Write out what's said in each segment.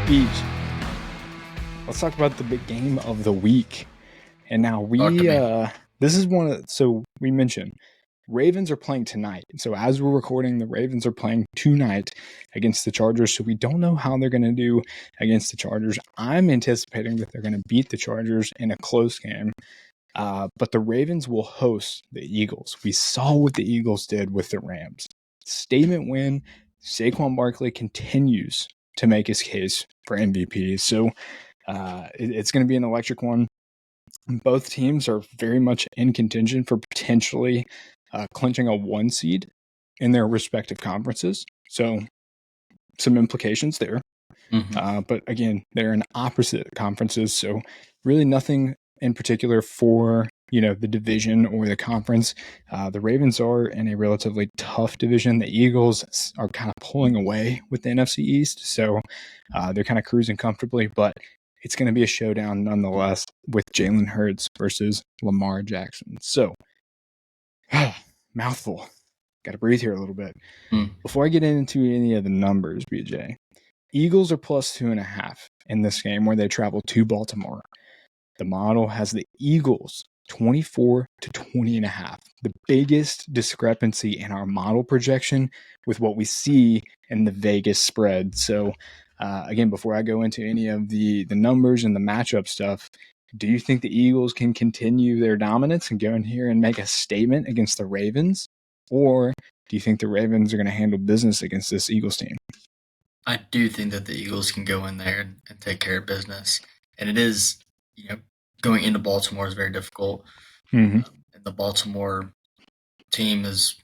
Beach, let's talk about the big game of the week. And now Talk to me. this is so we mentioned Ravens are playing tonight. So as we're recording, the Ravens are playing tonight against the Chargers. So we don't know how they're going to do against the Chargers. I'm anticipating that they're going to beat the Chargers in a close game. But the Ravens will host the Eagles. We saw what the Eagles did with the Rams. Statement win. Saquon Barkley continues to make his case for MVP. So it's going to be an electric one. Both teams are very much in contention for potentially clinching a 1 seed in their respective conferences. So some implications there. But again, they're in opposite conferences. So really nothing in particular for the division or the conference. The Ravens are in a relatively tough division. The Eagles are kind of pulling away with the NFC East. So they're kind of cruising comfortably. But it's going to be a showdown nonetheless with Jalen Hurts versus Lamar Jackson. So, mouthful. Got to breathe here a little bit. Before I get into any of the numbers, BJ, Eagles are plus 2.5 in this game where they travel to Baltimore. The model has the Eagles 24 to 20.5. The biggest discrepancy in our model projection with what we see in the Vegas spread. So, again, before I go into any of the numbers and the matchup stuff, do you think the Eagles can continue their dominance and go in here and make a statement against the Ravens? Or do you think the Ravens are going to handle business against this Eagles team? I do think that the Eagles can go in there and take care of business. And it is, going into Baltimore is very difficult. Mm-hmm. And the Baltimore team is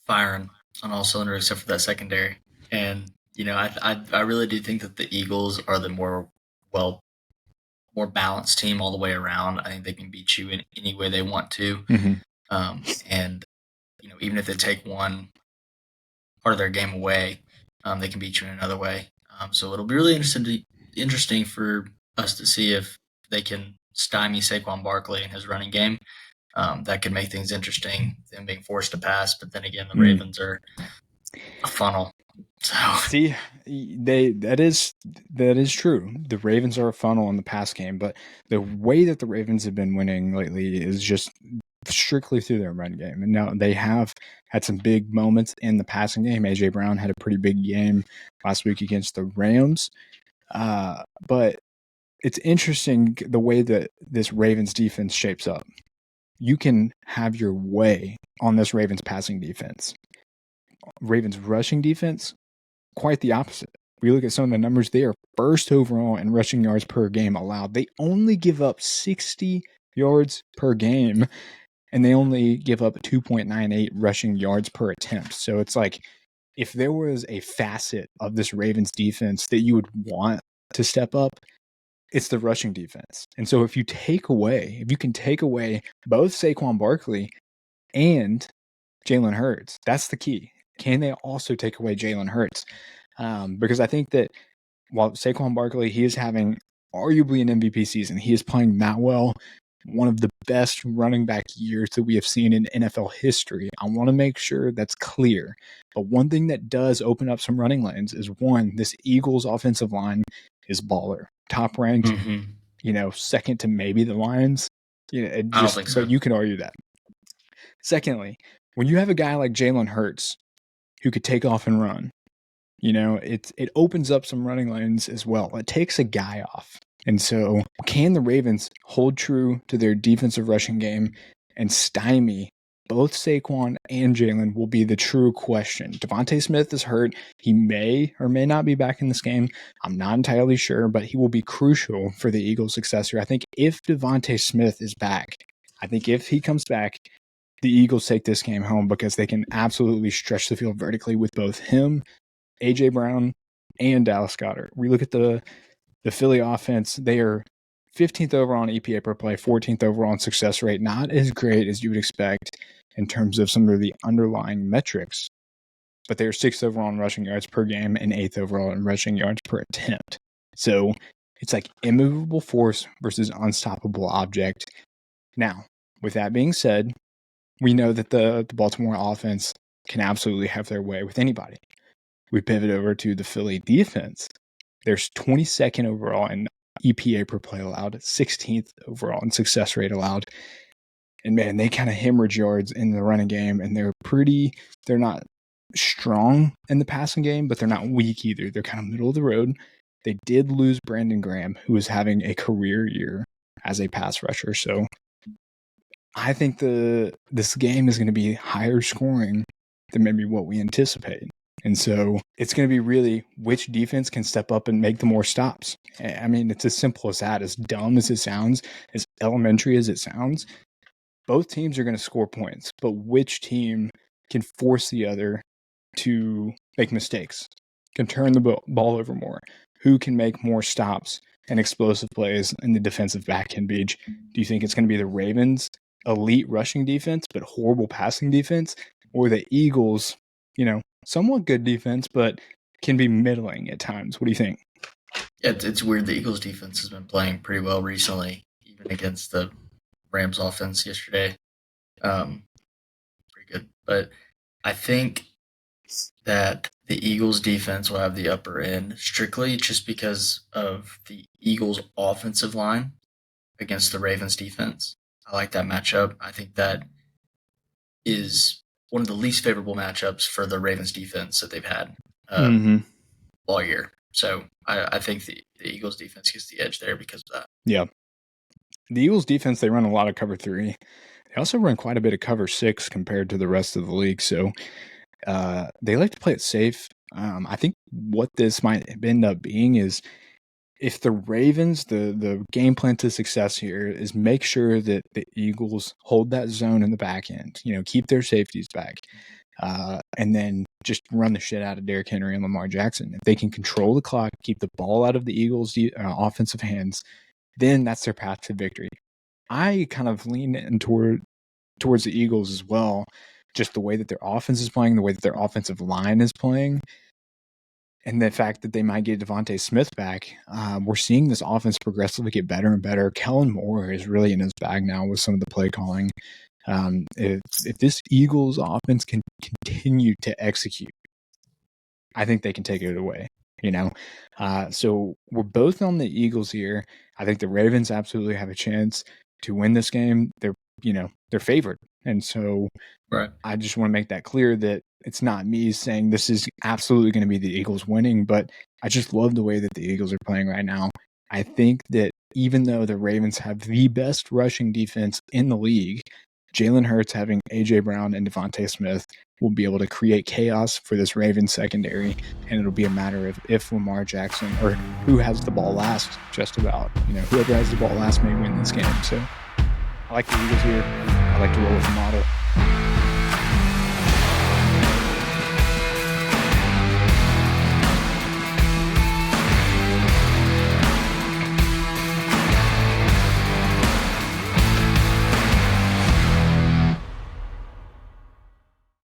firing on all cylinders except for that secondary. And, I really do think that the Eagles are the more balanced team all the way around. I think they can beat you in any way they want to. Mm-hmm. And, even if they take one part of their game away, they can beat you in another way. So it'll be really interesting for us to see if they can stymie Saquon Barkley in his running game. That could make things interesting, them being forced to pass. But then again, the Ravens are a funnel. So see, that is true. The Ravens are a funnel in the pass game, but the way that the Ravens have been winning lately is just strictly through their run game. And now they have had some big moments in the passing game. AJ Brown had a pretty big game last week against the Rams. But it's interesting the way that this Ravens defense shapes up. You can have your way on this Ravens passing defense. Ravens rushing defense, quite the opposite. We look at some of the numbers, they are first overall in rushing yards per game allowed. They only give up 60 yards per game, and they only give up 2.98 rushing yards per attempt. So it's like, if there was a facet of this Ravens defense that you would want to step up, it's the rushing defense. And so if you can take away both Saquon Barkley and Jalen Hurts, that's the key. Can they also take away Jalen Hurts? Because I think that while Saquon Barkley, he is having arguably an MVP season, he is playing that well, one of the best running back years that we have seen in NFL history. I want to make sure that's clear. But one thing that does open up some running lanes is, one, this Eagles offensive line is baller. Top ranked, second to maybe the Lions. I don't think so. But you can argue that. Secondly, when you have a guy like Jalen Hurts who could take off and run, it opens up some running lanes as well. It takes a guy off. And so can the Ravens hold true to their defensive rushing game and stymie both Saquon and Jalen will be the true question. Devontae Smith is hurt. He may or may not be back in this game. I'm not entirely sure, but he will be crucial for the Eagles' success here. I think if Devontae Smith is back, if he comes back, the Eagles take this game home because they can absolutely stretch the field vertically with both him, AJ Brown, and Dallas Goedert. We look at the Philly offense. They are 15th overall in EPA per play, 14th overall in success rate. Not as great as you would expect in terms of some of the underlying metrics, but they're 6th overall in rushing yards per game and 8th overall in rushing yards per attempt. So it's like immovable force versus unstoppable object. Now, with that being said, we know that the Baltimore offense can absolutely have their way with anybody. We pivot over to the Philly defense. There's 22nd overall in EPA per play allowed, 16th overall in success rate allowed. And man, they kind of hemorrhage yards in the running game, and they're not strong in the passing game, but they're not weak either. They're kind of middle of the road. They did lose Brandon Graham, who is having a career year as a pass rusher. So I think this game is going to be higher scoring than maybe what we anticipate. And so it's going to be really which defense can step up and make the more stops. I mean, it's as simple as that, as dumb as it sounds, as elementary as it sounds. Both teams are going to score points, but which team can force the other to make mistakes, can turn the ball over more, who can make more stops and explosive plays in the defensive back end, Beach? Do you think it's going to be the Ravens' elite rushing defense but horrible passing defense, or the Eagles, somewhat good defense but can be middling at times? What do you think? Yeah, it's weird. The Eagles defense has been playing pretty well recently, even against the Rams offense yesterday. Pretty good. But I think that the Eagles defense will have the upper end strictly just because of the Eagles offensive line against the Ravens defense. I like that matchup. I think that is one of the least favorable matchups for the Ravens defense that they've had all year. So I think the Eagles defense gets the edge there because of that. Yeah. The Eagles defense, they run a lot of cover 3. They also run quite a bit of cover 6 compared to the rest of the league. So they like to play it safe. I think what this might end up being is if the Ravens, the game plan to success here is make sure that the Eagles hold that zone in the back end, keep their safeties back, and then just run the shit out of Derrick Henry and Lamar Jackson. If they can control the clock, keep the ball out of the Eagles' offensive hands, then that's their path to victory. I kind of lean in towards the Eagles as well, just the way that their offense is playing, the way that their offensive line is playing, and the fact that they might get Devontae Smith back. We're seeing this offense progressively get better and better. Kellen Moore is really in his bag now with some of the play calling. If this Eagles offense can continue to execute, I think they can take it away. So we're both on the Eagles here. I think the Ravens absolutely have a chance to win this game. They're favored. And so right. I just want to make that clear that it's not me saying this is absolutely going to be the Eagles winning, but I just love the way that the Eagles are playing right now. I think that even though the Ravens have the best rushing defense in the league, Jalen Hurts having A.J. Brown and Devontae Smith will be able to create chaos for this Ravens secondary, and it'll be a matter of if Lamar Jackson, or who has the ball last, just about. Whoever has the ball last may win this game. So I like the Eagles here. I like to roll with the model.